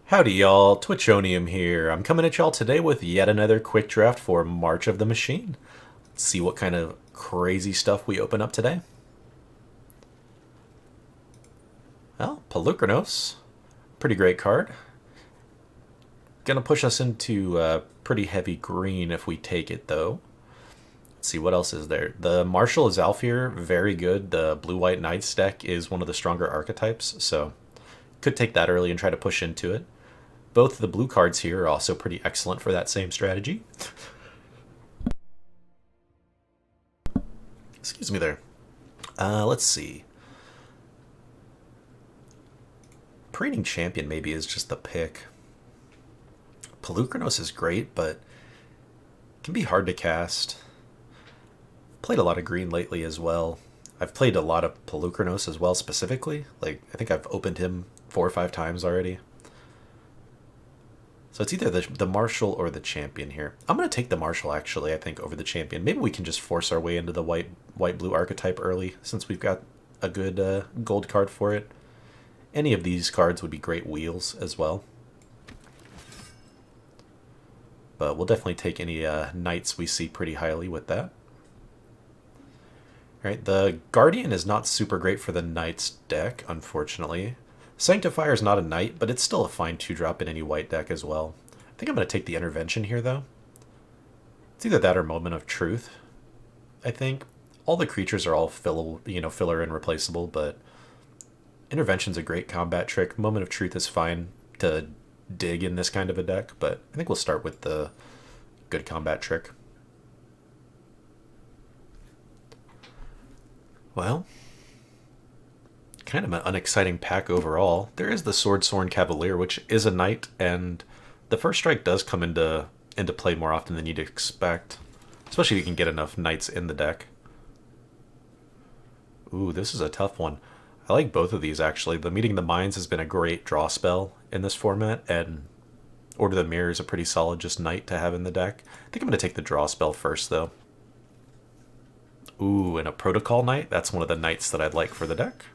Howdy y'all, Twitchonium here. I'm coming at y'all today with yet another quick draft for March of the Machine. Let's see what kind of crazy stuff we open up today. Well, Pelucranos, pretty great card. Gonna push us into pretty heavy green if we take it though. Let's see what else is there. The Marshal is Alfir, very good. The Blue-White Knights deck is one of the stronger archetypes, so could take that early and try to push into it. Both the blue cards here are also pretty excellent for that same strategy. Excuse me there. Let's see. Preening Champion maybe is just the pick. Pelucranos is great, but can be hard to cast. Played a lot of green lately as well. I've played a lot of Pelucranos as well specifically. Like, I think I've opened him 4 or 5 times already. So it's either the Marshal or the Champion here. I'm going to take the Marshal, actually, I think, over the Champion. Maybe we can just force our way into the white-blue archetype early, since we've got a good gold card for it. Any of these cards would be great wheels as well. But we'll definitely take any Knights we see pretty highly with that. Alright, the Guardian is not super great for the Knights deck, unfortunately. Sanctifier is not a Knight, but it's still a fine 2-drop in any white deck as well. I think I'm going to take the Intervention here, though. It's either that or Moment of Truth, I think. All the creatures are all filler and replaceable, but Intervention's a great combat trick. Moment of Truth is fine to dig in this kind of a deck, but I think we'll start with the good combat trick. Well, kind of an unexciting pack overall. There is the Swordsworn Cavalier, which is a knight, and the first strike does come into play more often than you'd expect, especially if you can get enough knights in the deck. Ooh, this is a tough one. I like both of these, actually. The Meeting the Minds has been a great draw spell in this format, and Order the Mirror is a pretty solid just knight to have in the deck. I think I'm going to take the draw spell first, though. Ooh, and a Protocol Knight. That's one of the knights that I'd like for the deck.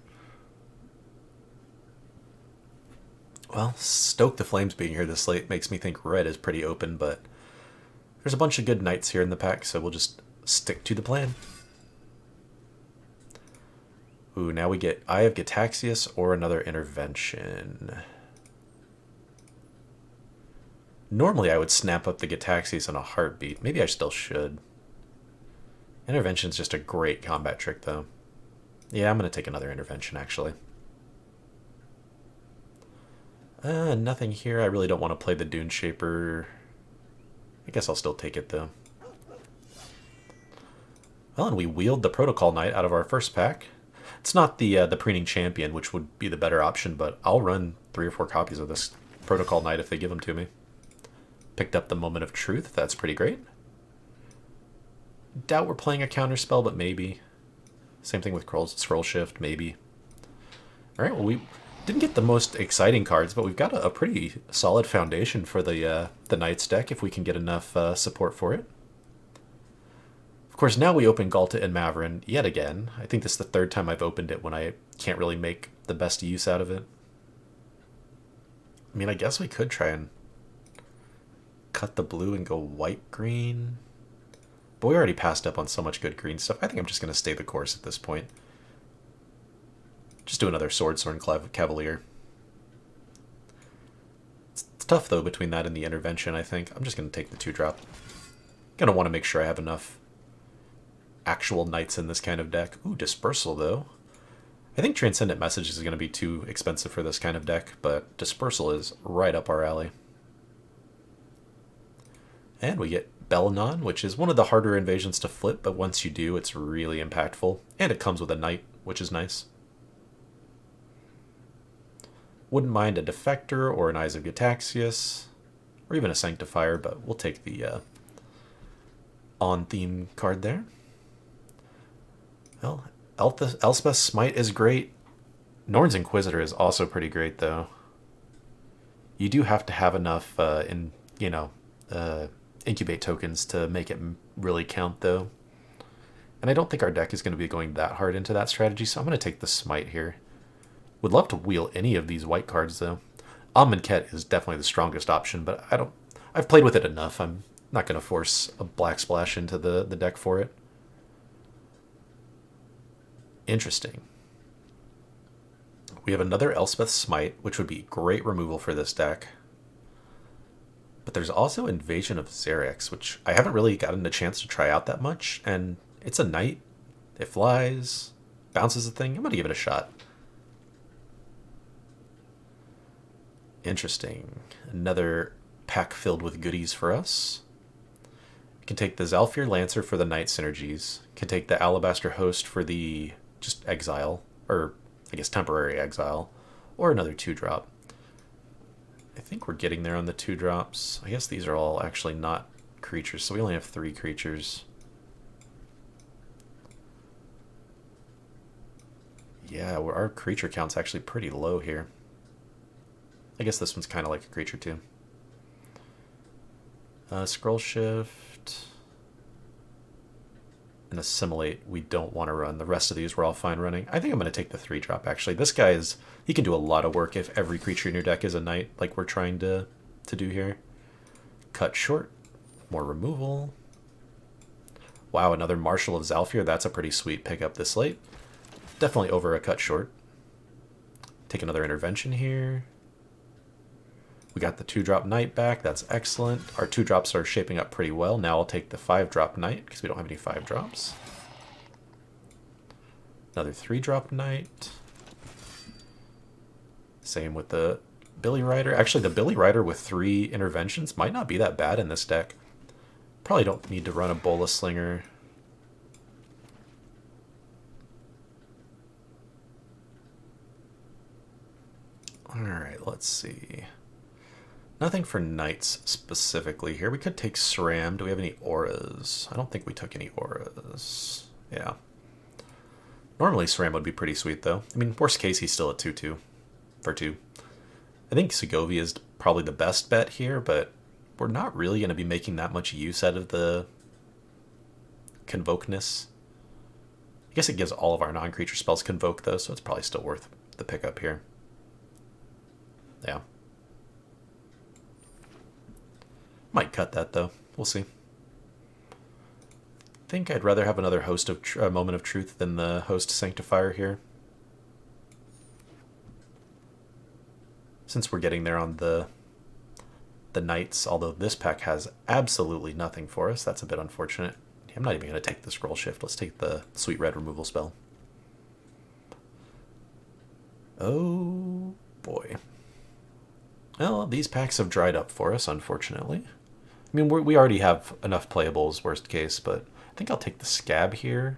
Well, Stoke the Flames being here this late makes me think red is pretty open, but there's a bunch of good knights here in the pack, so we'll just stick to the plan. Ooh, now we get Eye of Gitaxias or another Intervention. Normally I would snap up the Gitaxias in a heartbeat. Maybe I still should. Intervention's just a great combat trick, though. Yeah, I'm going to take another Intervention, actually. Nothing here. I really don't want to play the Dune Shaper. I guess I'll still take it, though. Well, and we wheeled the Protocol Knight out of our first pack. It's not the Preening Champion, which would be the better option, but I'll run 3 or 4 copies of this Protocol Knight if they give them to me. Picked up the Moment of Truth. That's pretty great. Doubt we're playing a counterspell, but maybe. Same thing with Scroll Shift, maybe. Alright, well, we didn't get the most exciting cards, but we've got a pretty solid foundation for the Knights deck if we can get enough support for it. Of course, now we open Galta and Maverin yet again. I think this is the 3rd time I've opened it when I can't really make the best use out of it. I mean, I guess we could try and cut the blue and go white-green. But we already passed up on so much good green stuff. I think I'm just going to stay the course at this point. Just do another Swordsworn Cavalier. It's tough, though, between that and the Intervention, I think. I'm just going to take the 2-drop. Going to want to make sure I have enough actual knights in this kind of deck. Ooh, Dispersal, though. I think Transcendent Message is going to be too expensive for this kind of deck, but Dispersal is right up our alley. And we get Belanon, which is one of the harder invasions to flip, but once you do, it's really impactful. And it comes with a knight, which is nice. Wouldn't mind a Defector or an Eyes of Gitaxias, or even a Sanctifier, but we'll take the on-theme card there. Well, Elspeth's Smite is great. Norn's Inquisitor is also pretty great, though. You do have to have enough, incubate tokens to make it really count, though. And I don't think our deck is going to be going that hard into that strategy, so I'm going to take the Smite here. Would love to wheel any of these white cards, though. Amonkhet is definitely the strongest option, but I've played with it enough. I'm not going to force a Black Splash into the deck for it. Interesting. We have another Elspeth Smite, which would be great removal for this deck. But there's also Invasion of Xerix, which I haven't really gotten a chance to try out that much, and it's a knight. It flies, bounces the thing. I'm going to give it a shot. Interesting. Another pack filled with goodies for us. You can take the Zalfir Lancer for the knight synergies. You can take the Alabaster Host for the just exile, or I guess temporary exile, or another 2-drop. I think we're getting there on the 2-drops. I guess these are all actually not creatures, so we only have 3 creatures. Yeah, our creature count's actually pretty low here. I guess this one's kind of like a creature too. Scroll Shift and Assimilate we don't want to run. The rest of these we're all fine running. I think I'm going to take the 3-drop actually. This guy he can do a lot of work if every creature in your deck is a knight like we're trying to do here. Cut Short, more removal. Wow, another Marshal of Zalfir. That's a pretty sweet pickup this late. Definitely over a Cut Short. Take another Intervention here. We got the 2-drop Knight back. That's excellent. Our 2-drops are shaping up pretty well. Now I'll take the 5-drop Knight because we don't have any 5-drops. Another 3-drop Knight. Same with the Billy Rider. Actually, the Billy Rider with 3 interventions might not be that bad in this deck. Probably don't need to run a Bola Slinger. Alright, let's see. Nothing for knights specifically here. We could take SRAM. Do we have any auras? I don't think we took any auras. Yeah. Normally SRAM would be pretty sweet though. I mean, worst case he's still at 2/2 for 2. I think Segovia is probably the best bet here, but we're not really going to be making that much use out of the Convokeness. I guess it gives all of our non-creature spells Convoke though, so it's probably still worth the pickup here. Yeah. Might cut that though. We'll see. I think I'd rather have another host of Moment of Truth than the Host Sanctifier here. Since we're getting there on the Knights, although this pack has absolutely nothing for us, that's a bit unfortunate. I'm not even going to take the Scroll Shift. Let's take the Sweet Red removal spell. Oh boy. Well, these packs have dried up for us, unfortunately. I mean, we already have enough playables, worst case, but I think I'll take the Scab here.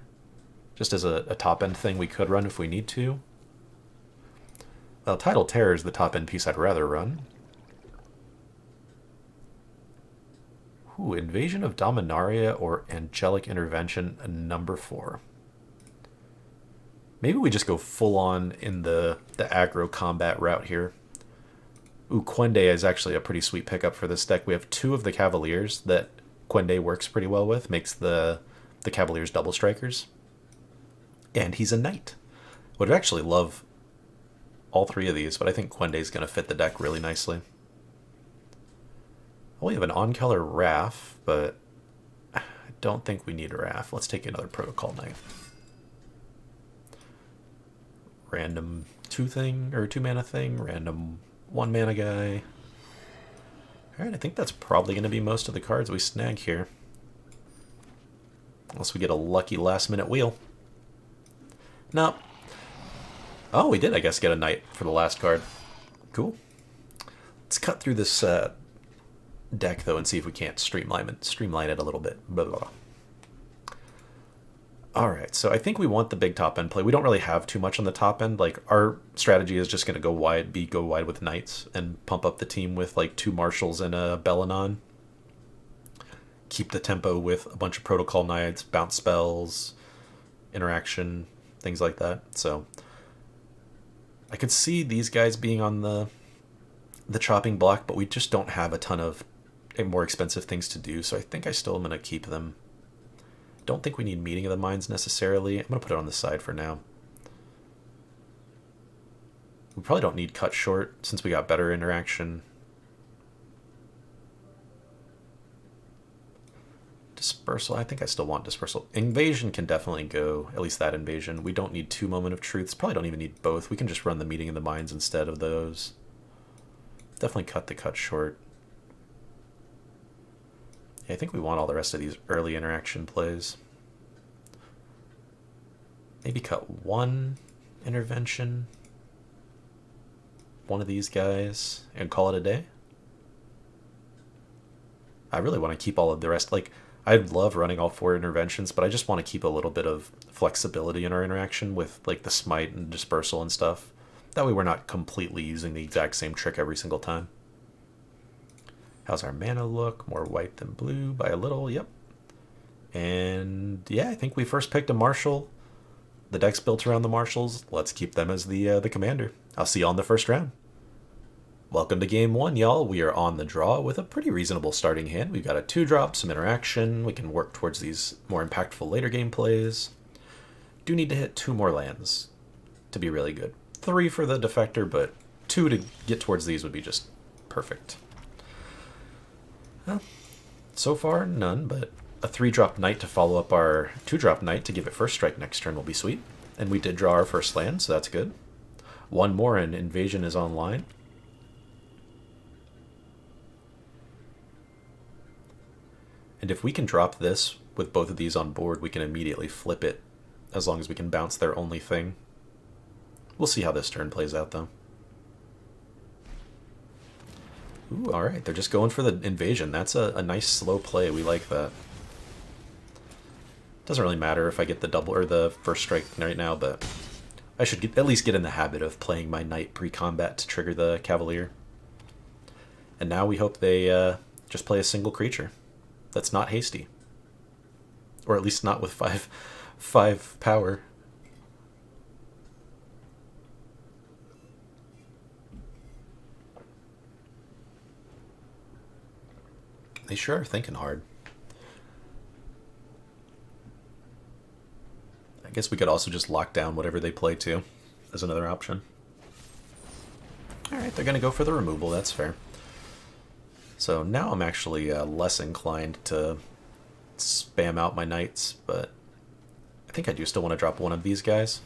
Just as a top-end thing we could run if we need to. Well, Tidal Terror is the top-end piece I'd rather run. Ooh, Invasion of Dominaria or Angelic Intervention, number 4. Maybe we just go full-on in the aggro combat route here. Ooh, Quende is actually a pretty sweet pickup for this deck. We have 2 of the Cavaliers that Quende works pretty well with. Makes the Cavaliers double strikers. And he's a knight. Would actually love all 3 of these, but I think Quende is going to fit the deck really nicely. Well, we have an on-color Wrath, but I don't think we need a Wrath. Let's take another Protocol Knight. Random 2-mana thing, random 1-mana guy. Alright, I think that's probably going to be most of the cards we snag here. Unless we get a lucky last-minute wheel. No. Oh, we did, I guess, get a knight for the last card. Cool. Let's cut through this deck, though, and see if we can't streamline it a little bit. Blah, blah, blah. Alright, so I think we want the big top end play. We don't really have too much on the top end. Like, our strategy is just going to go wide with knights and pump up the team with like 2 marshals and a Bellanon. Keep the tempo with a bunch of protocol knights, bounce spells, interaction, things like that. So I could see these guys being on the chopping block, but we just don't have a ton of more expensive things to do. So I think I still am going to keep them. Don't think we need Meeting of the Minds necessarily. I'm going to put it on the side for now. We probably don't need cut short since we got better interaction. Dispersal, I think I still want dispersal. Invasion can definitely go, at least that invasion. We don't need 2 Moment of Truths. Probably don't even need both. We can just run the Meeting of the Minds instead of those. Definitely cut the cut short. Yeah, I think we want all the rest of these early interaction plays. Maybe cut 1 intervention. One of these guys and call it a day. I really want to keep all of the rest. Like, I love running all 4 interventions, but I just want to keep a little bit of flexibility in our interaction with like the smite and dispersal and stuff. That way we're not completely using the exact same trick every single time. How's our mana look? More white than blue by a little, yep. And yeah, I think we first picked a marshal. The deck's built around the marshals. Let's keep them as the commander. I'll see you on the first round. Welcome to game 1, y'all. We are on the draw with a pretty reasonable starting hand. We've got a 2-drop, some interaction. We can work towards these more impactful later game plays. Do need to hit 2 more lands to be really good. 3 for the defector, but 2 to get towards these would be just perfect. Well, so far, none, but a 3-drop knight to follow up our 2-drop knight to give it first strike next turn will be sweet. And we did draw our first land, so that's good. 1 more and Invasion is online. And if we can drop this with both of these on board, we can immediately flip it as long as we can bounce their only thing. We'll see how this turn plays out, though. Ooh, alright, they're just going for the invasion. That's a nice slow play. We like that. Doesn't really matter if I get the double or the first strike right now, but I should at least get in the habit of playing my knight pre-combat to trigger the cavalier. And now we hope they just play a single creature that's not hasty. Or at least not with 5 power. They sure are thinking hard. I guess we could also just lock down whatever they play too, as another option. Alright, they're going to go for the removal, that's fair. So now I'm actually less inclined to spam out my knights, but I think I do still want to drop one of these guys.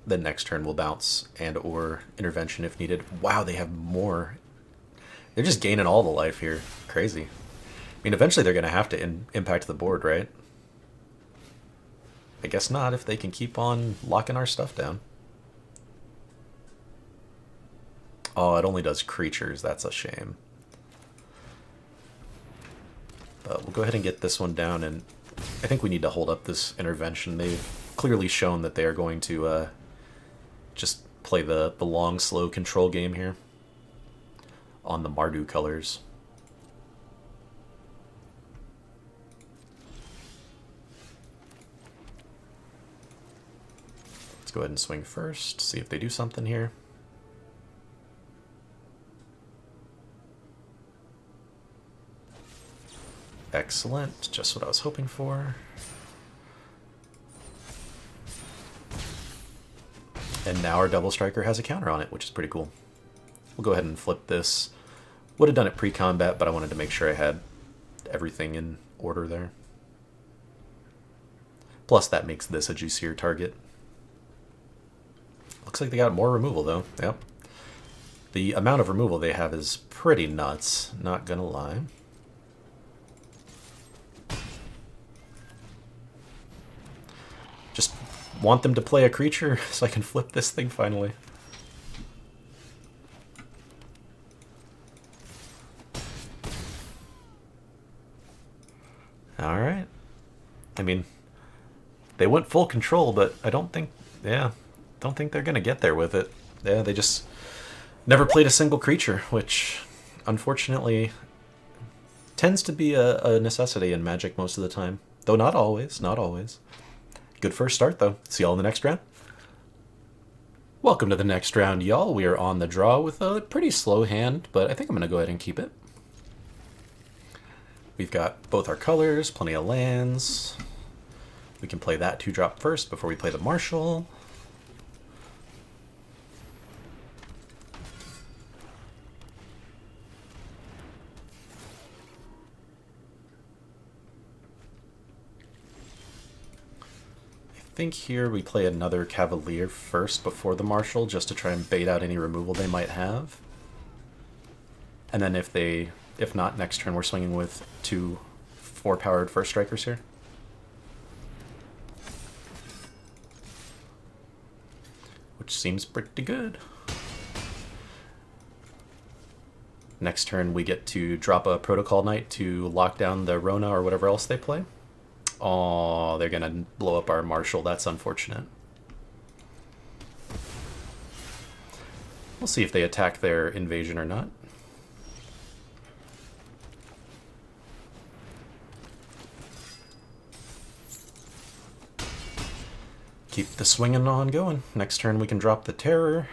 Then next turn we'll bounce and or intervention if needed. Wow, they have more. They're just gaining all the life here. Crazy. I mean, eventually they're going to have to impact the board, right? I guess not if they can keep on locking our stuff down. Oh, it only does creatures. That's a shame. But we'll go ahead and get this one down, and I think we need to hold up this intervention. They've clearly shown that they are going to just play the long, slow control game here on the Mardu colors. Let's go ahead and swing first, see if they do something here. Excellent, just what I was hoping for. And now our double striker has a counter on it, which is pretty cool. We'll go ahead and flip this. Would have done it pre-combat, but I wanted to make sure I had everything in order there. Plus that makes this a juicier target. Looks like they got more removal though, yep. The amount of removal they have is pretty nuts, not gonna lie. Just want them to play a creature so I can flip this thing finally. Alright. I mean, they went full control, but I don't think, don't think they're gonna get there with it. Yeah, they just never played a single creature, which unfortunately tends to be a necessity in Magic most of the time. Though not always, not always. Good first start, though. See y'all in the next round. Welcome to the next round, y'all. We are on the draw with a pretty slow hand, but I think I'm going to go ahead and keep it. We've got both our colors, plenty of lands. We can play that 2-drop first before we play the Marshal. I think here we play another Cavalier first before the Marshal, just to try and bait out any removal they might have. And then if not, next turn we're swinging with 2 4-powered first strikers here. Which seems pretty good. Next turn we get to drop a Protocol Knight to lock down the Rona or whatever else they play. Oh, they're gonna blow up our Marshal. That's unfortunate. We'll see if they attack their invasion or not. Keep the swinging on going. Next turn we can drop the Terror.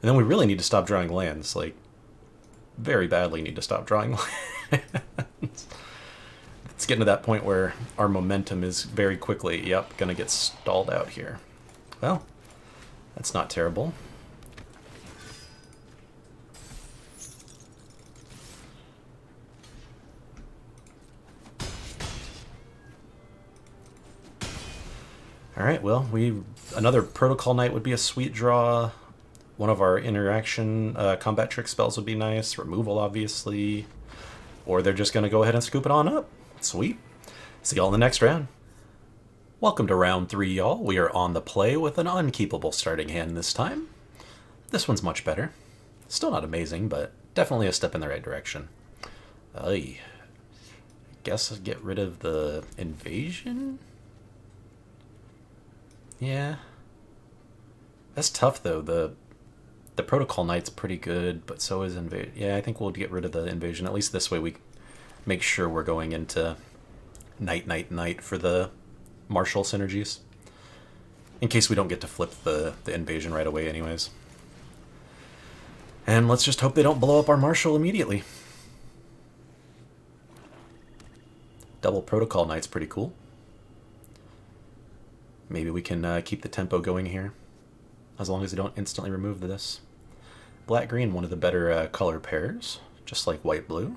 And then we really need to stop drawing lands. Like, very badly need to stop drawing lands. It's getting to that point where our momentum is very quickly, yep, gonna get stalled out here. Well, that's not terrible. Alright, well, another Protocol Knight would be a sweet draw. One of our interaction combat trick spells would be nice. Removal, obviously. Or they're just gonna go ahead and scoop it on up. Sweet. See y'all in the next round. Welcome to round 3, y'all. We are on the play with an unkeepable starting hand this time. This one's much better. Still not amazing, but definitely a step in the right direction. I guess I'll get rid of the invasion? Yeah. That's tough, though. The Protocol Knight's pretty good, but so is invasion. Yeah, I think we'll get rid of the invasion. At least this way we make sure we're going into Knight for the Marshal synergies. In case we don't get to flip the invasion right away anyways. And let's just hope they don't blow up our Marshal immediately. Double Protocol Knight's pretty cool. Maybe we can keep the tempo going here, as long as they don't instantly remove this. Black-green, one of the better color pairs, just like white-blue.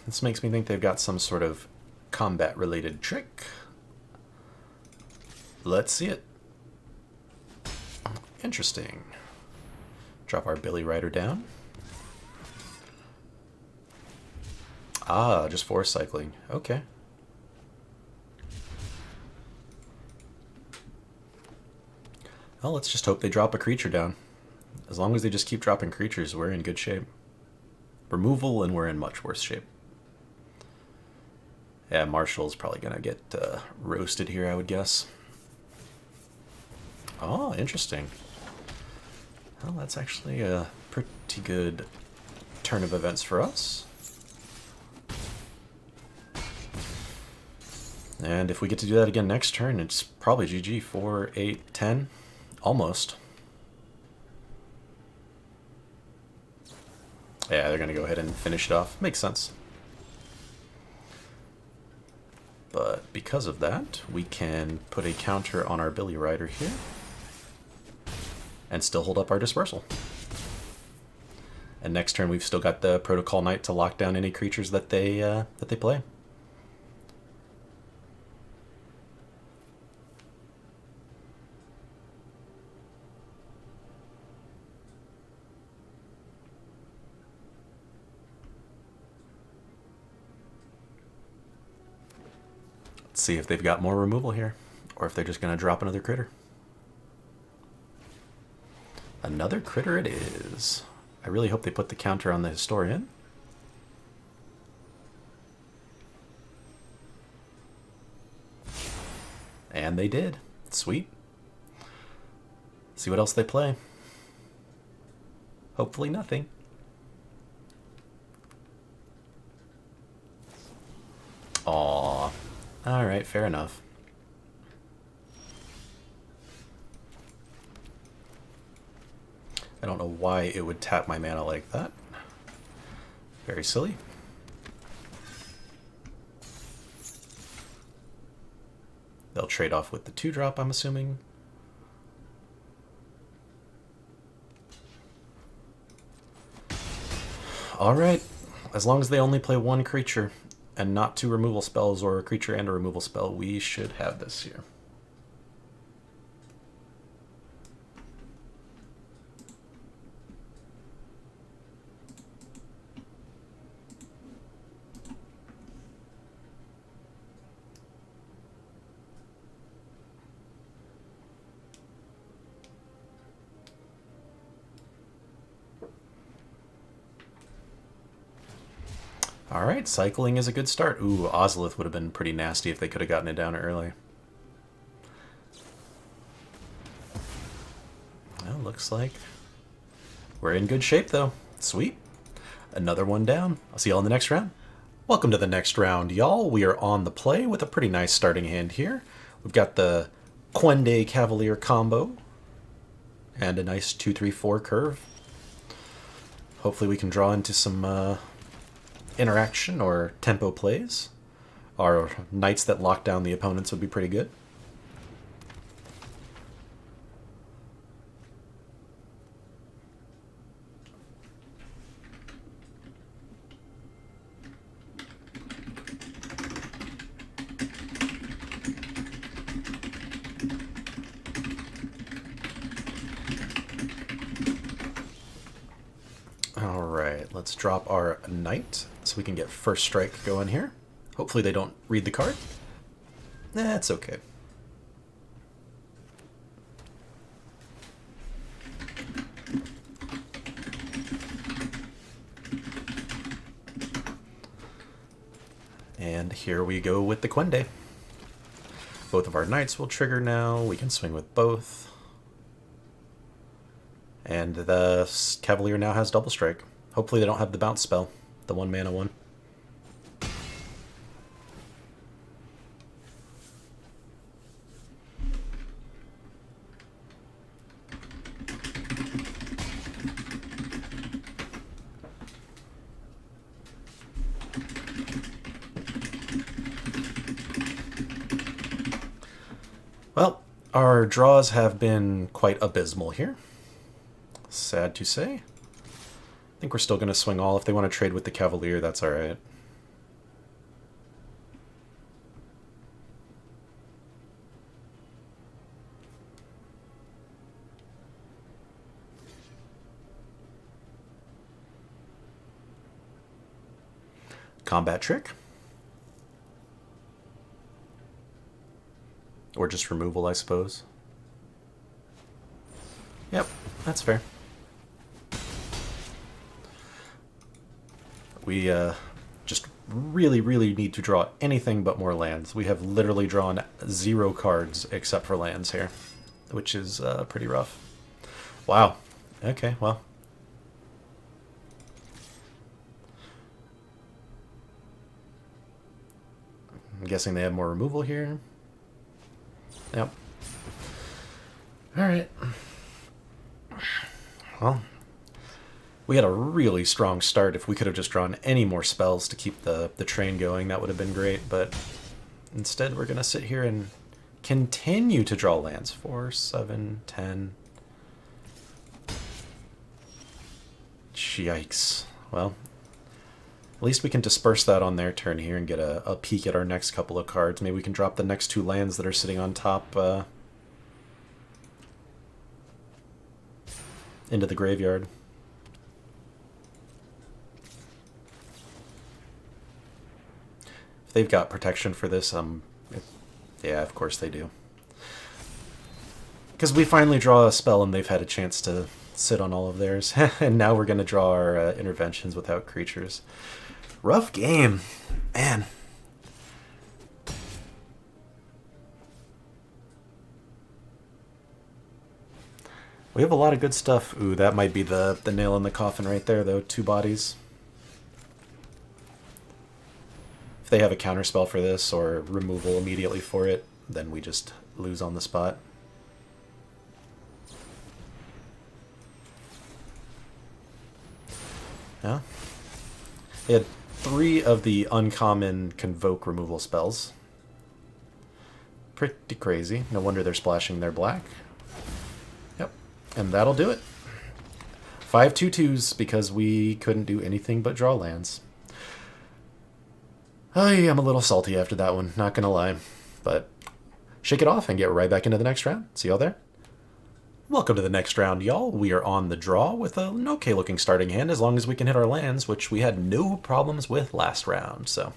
This makes me think they've got some sort of combat-related trick. Let's see it. Interesting. Drop our Billy Rider down. Ah, just force cycling. Okay. Well, let's just hope they drop a creature down. As long as they just keep dropping creatures, we're in good shape. Removal, and we're in much worse shape. Yeah, Marshal's probably gonna get roasted here, I would guess. Oh, interesting. Well, that's actually a pretty good turn of events for us. And if we get to do that again next turn, it's probably GG. 4, 8, 10. Almost. Yeah, they're going to go ahead and finish it off. Makes sense. But because of that, we can put a counter on our Billy Rider here. And still hold up our Dispersal. And next turn, we've still got the Protocol Knight to lock down any creatures that they play. Let's see if they've got more removal here, or if they're just going to drop another critter. Another critter it is. I really hope they put the counter on the Historian. And they did. Sweet. See what else they play. Hopefully nothing. Aww. Alright, fair enough. I don't know why it would tap my mana like that. Very silly. They'll trade off with the 2-drop, I'm assuming. Alright, as long as they only play one creature and not 2 removal spells or a creature and a removal spell, we should have this here. Alright, cycling is a good start. Ooh, Ozolith would have been pretty nasty if they could have gotten it down early. Well, looks like we're in good shape, though. Sweet. Another one down. I'll see y'all in the next round. Welcome to the next round, y'all. We are on the play with a pretty nice starting hand here. We've got the Quende Cavalier combo and a nice 2-3-4 curve. Hopefully we can draw into some interaction or tempo plays. Our knights that lock down the opponents would be pretty good. Alright, let's drop our knight so we can get first strike going here. Hopefully they don't read the card. That's okay. And here we go with the Quende. Both of our knights will trigger now. We can swing with both. And the Cavalier now has double strike. Hopefully they don't have the bounce spell, the 1-mana one. Well, our draws have been quite abysmal here. Sad to say. I think we're still going to swing all. If they want to trade with the Cavalier, that's alright. Combat trick. Or just removal, I suppose. Yep, that's fair. We just really, really need to draw anything but more lands. We have literally drawn 0 cards except for lands here, which is pretty rough. Wow. Okay, well. I'm guessing they have more removal here. Yep. Alright. Well, we had a really strong start. If we could have just drawn any more spells to keep the train going, that would have been great. But instead, we're going to sit here and continue to draw lands. 4, 7, 10. Yikes. Well, at least we can disperse that on their turn here and get a peek at our next couple of cards. Maybe we can drop the next 2 lands that are sitting on top into the graveyard. If they've got protection for this, yeah, of course they do. Because we finally draw a spell and they've had a chance to sit on all of theirs. And now we're going to draw our interventions without creatures. Rough game. Man. We have a lot of good stuff. Ooh, that might be the nail in the coffin right there, though. 2 bodies. If they have a counterspell for this or removal immediately for it, then we just lose on the spot. Yeah. They had 3 of the uncommon Convoke removal spells. Pretty crazy. No wonder they're splashing their black. Yep. And that'll do it. 5 2/2s because we couldn't do anything but draw lands. I'm a little salty after that one, not gonna lie. But shake it off and get right back into the next round. See y'all there. Welcome to the next round, y'all. We are on the draw with an okay-looking starting hand as long as we can hit our lands, which we had no problems with last round, so...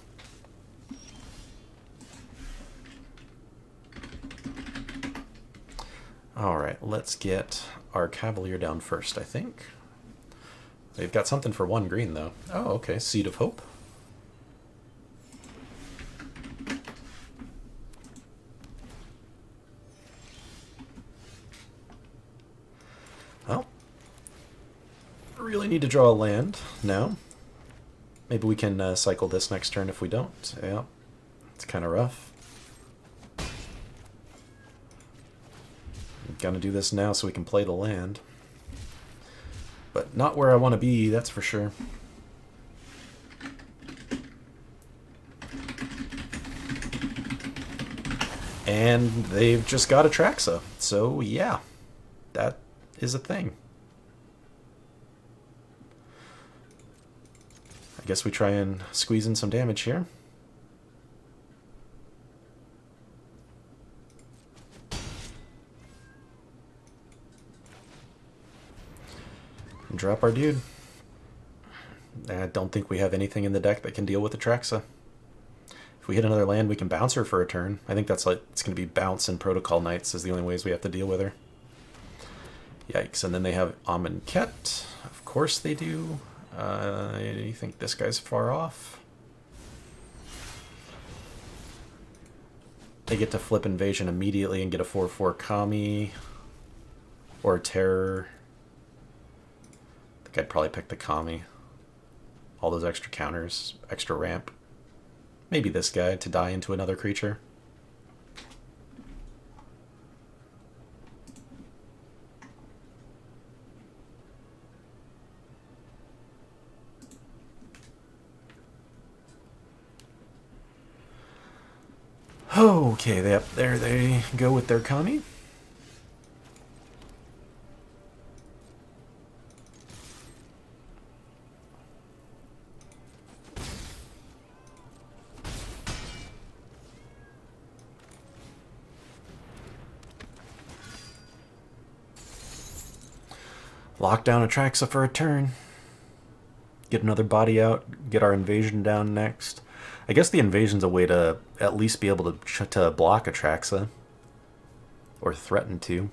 Alright, let's get our Cavalier down first, I think. They've got something for 1 green, though. Oh, okay, Seed of Hope. Well, really need to draw a land now. Maybe we can cycle this next turn if we don't. Yeah, it's kind of rough. I'm gonna do this now so we can play the land. But not where I want to be, that's for sure. And they've just got Atraxa, so yeah, that is a thing. I guess we try and squeeze in some damage here. And drop our dude. I don't think we have anything in the deck that can deal with Atraxa. If we hit another land, we can bounce her for a turn. I think that's like it's going to be bounce and Protocol Knights is the only ways we have to deal with her. Yikes. And then they have Amonkhet. Of course they do. You think this guy's far off? They get to flip Invasion immediately and get a 4/4 Kami. Or Terror. I think I'd probably pick the Kami. All those extra counters, extra ramp. Maybe this guy to die into another creature. Okay, there they go with their Kami. Lock down Atraxa for a turn. Get another body out. Get our invasion down next. I guess the invasion's a way to at least be able to block Atraxa. Or threaten to.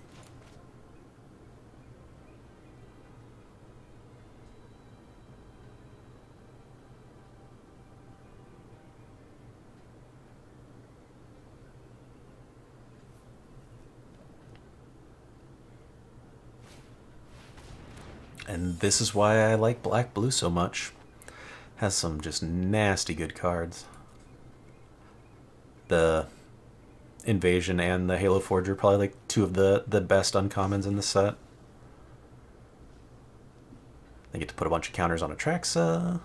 And this is why I like black-blue so much. Has some just nasty good cards. The Invasion and the Halo Forger are probably like 2 of the best uncommons in the set. They get to put a bunch of counters on Atraxa.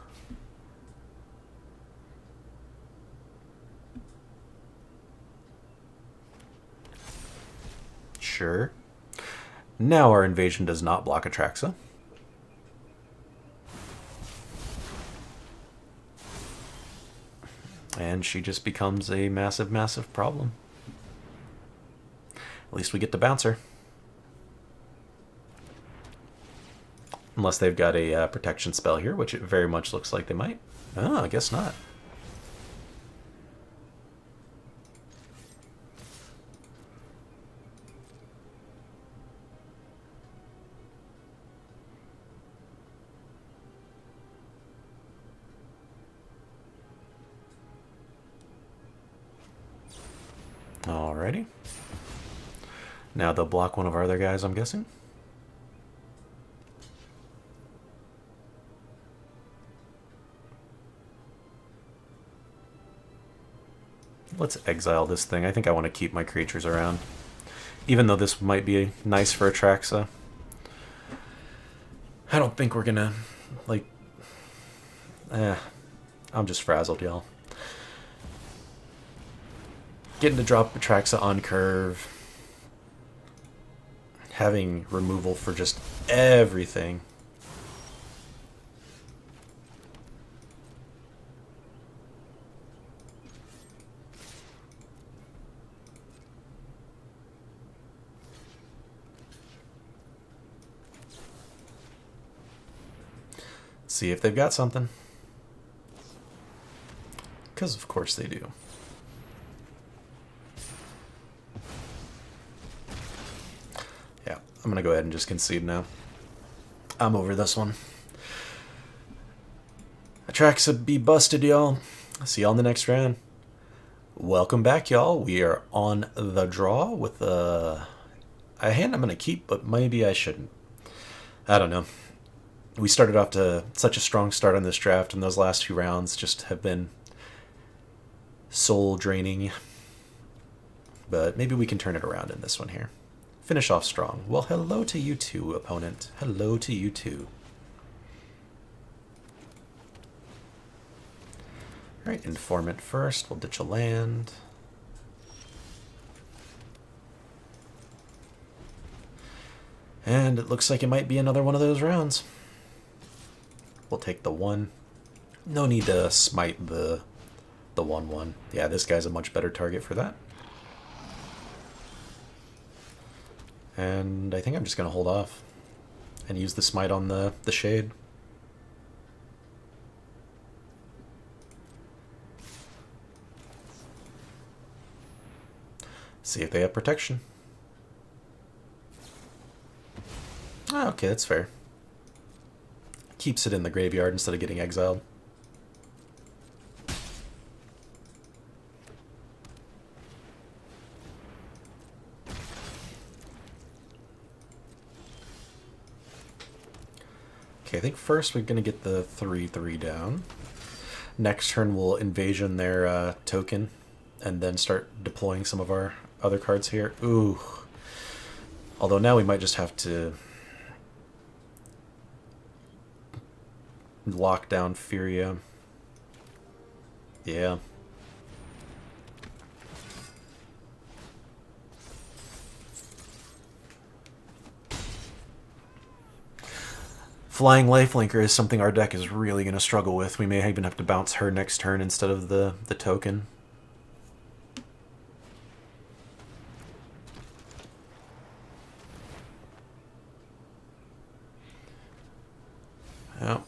Sure. Now our Invasion does not block Atraxa. And she just becomes a massive, massive problem. At least we get to bounce her. Unless they've got a protection spell here, which it very much looks like they might. Oh, I guess not. Alrighty. Now they'll block one of our other guys, I'm guessing. Let's exile this thing. I think I want to keep my creatures around. Even though this might be nice for Atraxa. I don't think we're gonna, like... I'm just frazzled, y'all. Getting to drop Atraxa on curve. Having removal for just everything. See if they've got something. Because of course they do. Yeah, I'm going to go ahead and just concede now. I'm over this one. Atraxa be busted, y'all. See y'all in the next round. Welcome back, y'all. We are on the draw with a hand I'm going to keep, but maybe I shouldn't. I don't know. We started off to such a strong start on this draft, and those last 2 rounds just have been soul draining. But maybe we can turn it around in this one here. Finish off strong. Well, hello to you too, opponent. Hello to you too. Alright, Informant first. We'll ditch a land. And it looks like it might be another one of those rounds. We'll take the 1. No need to smite the 1/1. Yeah, this guy's a much better target for that. And I think I'm just going to hold off and use the smite on the shade. See if they have protection. Oh, okay, that's fair. Keeps it in the graveyard instead of getting exiled. Okay, I think first we're going to get the 3/3 down. Next turn we'll invasion their token and then start deploying some of our other cards here. Ooh. Although now we might just have to lock down Furia. Yeah. Flying Lifelinker is something our deck is really going to struggle with. We may even have to bounce her next turn instead of the token. Well,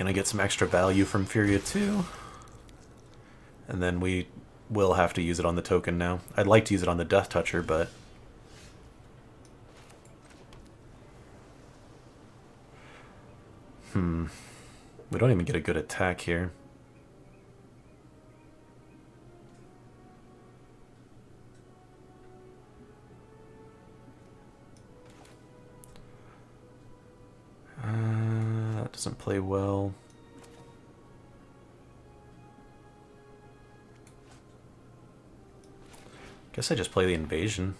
gonna get some extra value from Furia too. And then we will have to use it on the token now. I'd like to use it on the Death Toucher, but we don't even get a good attack here. That doesn't play well. Guess I just play the invasion.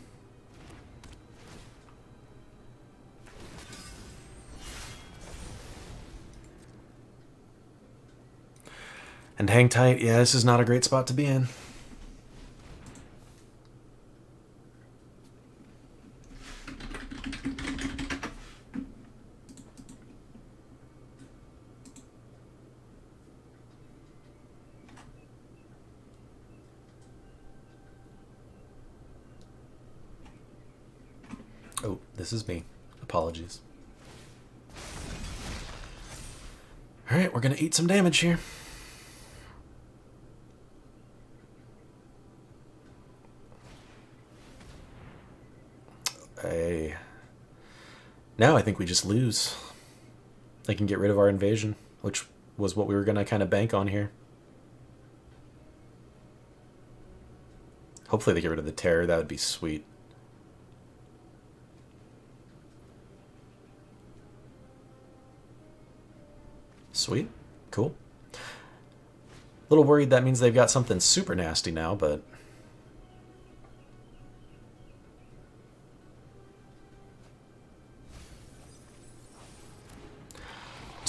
And hang tight. Yeah, this is not a great spot to be in. Oh, this is me. Apologies. Alright, we're gonna eat some damage here. Now I think we just lose. They can get rid of our invasion, which was what we were gonna kind of bank on here. Hopefully they get rid of the terror. That would be sweet. Sweet. Cool. A little worried that means they've got something super nasty now, but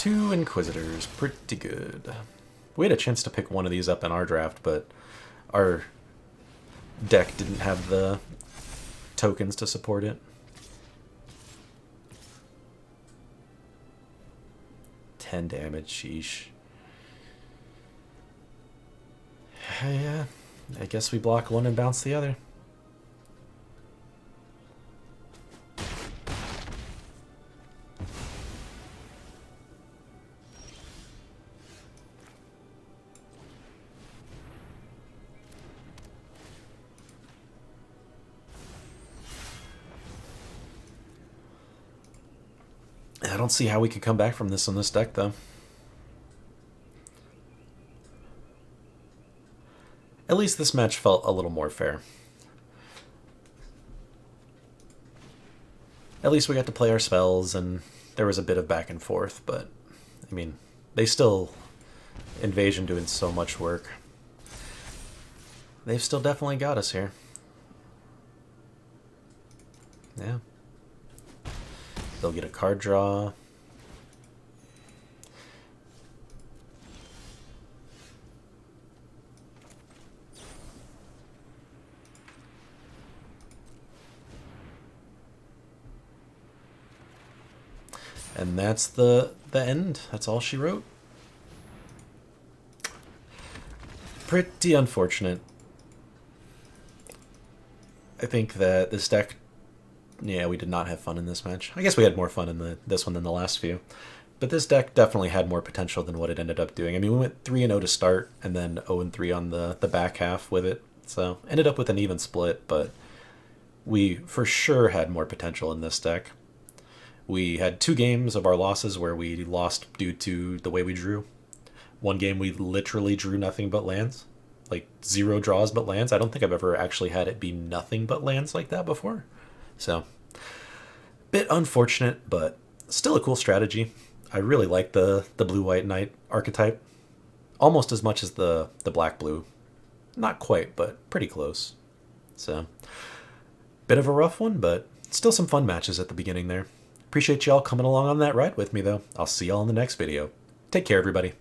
2 Inquisitors, pretty good. We had a chance to pick one of these up in our draft, but our deck didn't have the tokens to support it. 10 damage, sheesh. Yeah, I guess we block one and bounce the other. I don't see how we could come back from this on this deck, though. At least this match felt a little more fair. At least we got to play our spells, and there was a bit of back and forth, but, I mean, they still... Invasion doing so much work. They've still definitely got us here. Yeah. They'll get a card draw. And that's the end. That's all she wrote. Pretty unfortunate. I think that this deck... Yeah, we did not have fun in this match. I guess we had more fun in this one than the last few. But this deck definitely had more potential than what it ended up doing. I mean, we went 3-0 to start, and then 0-3 on the back half with it. So, ended up with an even split, but we for sure had more potential in this deck. We had 2 games of our losses where we lost due to the way we drew. One game we literally drew nothing but lands. Like, 0 draws but lands. I don't think I've ever actually had it be nothing but lands like that before. So, bit unfortunate, but still a cool strategy. I really like the blue-white knight archetype. Almost as much as the black-blue. Not quite, but pretty close. So, bit of a rough one, but still some fun matches at the beginning there. Appreciate y'all coming along on that ride with me, though. I'll see y'all in the next video. Take care, everybody.